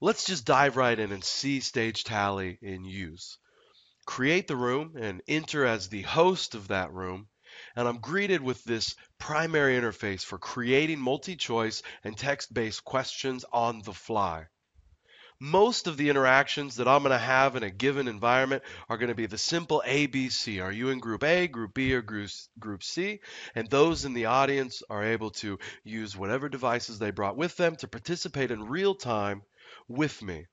Let's just dive right in and see Stage Tally in use. Create the room and enter as the host of that room. And I'm greeted with this primary interface for creating multi-choice and text-based questions on the fly. Most of the interactions that I'm going to have in a given environment are going to be the simple ABC. Are you in group A, group B, or group C? And those in the audience are able to use whatever devices they brought with them to participate in real time with me.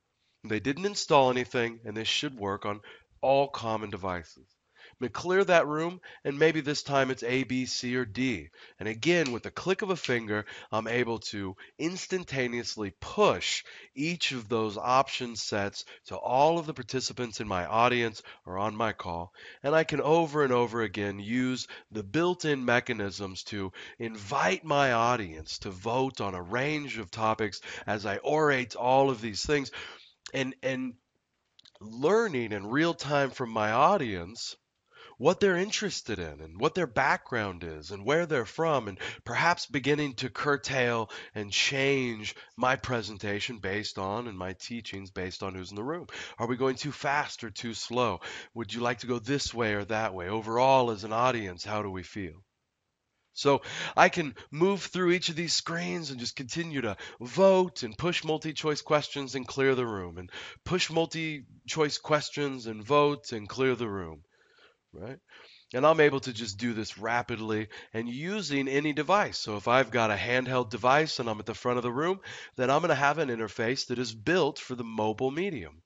They didn't install anything, and this should work on all common devices. I'm going to clear that room, and maybe this time it's A, B, C, or D. And again, with the click of a finger, I'm able to instantaneously push each of those option sets to all of the participants in my audience or on my call. And I can over and over again use the built-in mechanisms to invite my audience to vote on a range of topics as I orate all of these things and learning in real time from my audience what they're interested in and what their background is and where they're from, and perhaps beginning to curtail and change my presentation based on and my teachings based on who's in the room. Are we going too fast or too slow? Would you like to go this way or that way? Overall, as an audience, how do we feel? So I can move through each of these screens and just continue to vote and push multi-choice questions and clear the room, and push multi-choice questions and vote and clear the room, right? And I'm able to just do this rapidly and using any device. So if I've got a handheld device and I'm at the front of the room, then I'm going to have an interface that is built for the mobile medium.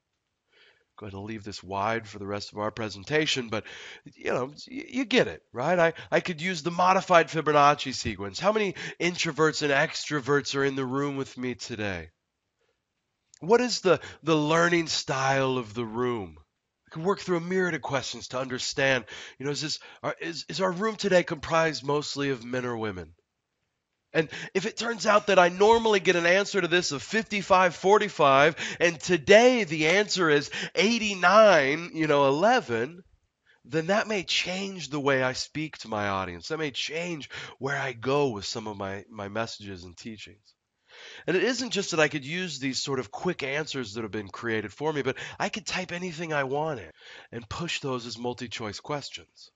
Go ahead and leave this wide for the rest of our presentation, but you get it, right? I could use the modified Fibonacci sequence. How many introverts and extroverts are in the room with me today? What is the learning style of the room? I could work through a myriad of questions to understand, is our room today comprised mostly of men or women? And if it turns out that I normally get an answer to this of 55-45, and today the answer is 89, 11, then that may change the way I speak to my audience. That may change where I go with some of my messages and teachings. And it isn't just that I could use these sort of quick answers that have been created for me, but I could type anything I wanted and push those as multi-choice questions.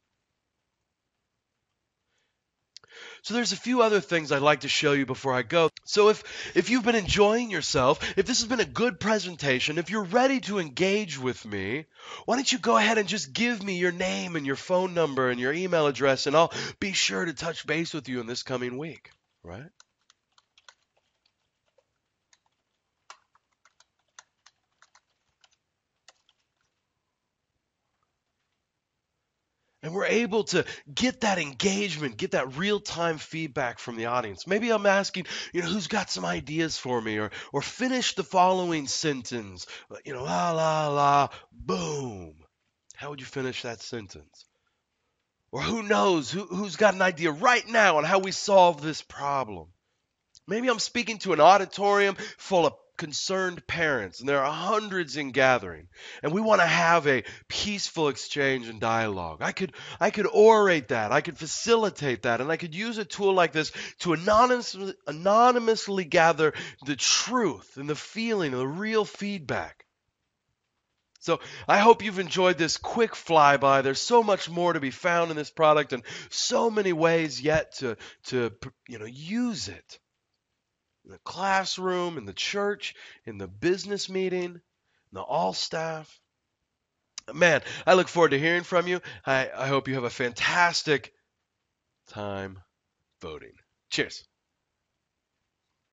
So there's a few other things I'd like to show you before I go. So if you've been enjoying yourself, if this has been a good presentation, if you're ready to engage with me, why don't you go ahead and just give me your name and your phone number and your email address, and I'll be sure to touch base with you in this coming week, right? And we're able to get that engagement, get that real-time feedback from the audience. Maybe I'm asking, who's got some ideas for me, or finish the following sentence, la, la, la, boom. How would you finish that sentence? Or who knows, who's got an idea right now on how we solve this problem? Maybe I'm speaking to an auditorium full of concerned parents, and there are hundreds in gathering, and we want to have a peaceful exchange and dialogue. I could orate that, I could facilitate that, and I could use a tool like this to anonymously gather the truth and the feeling and the real feedback. So I hope you've enjoyed this quick flyby. There's so much more to be found in this product, and so many ways yet to use it. In the classroom, in the church, in the business meeting, in the all staff. Man, I look forward to hearing from you. I hope you have a fantastic time voting. Cheers.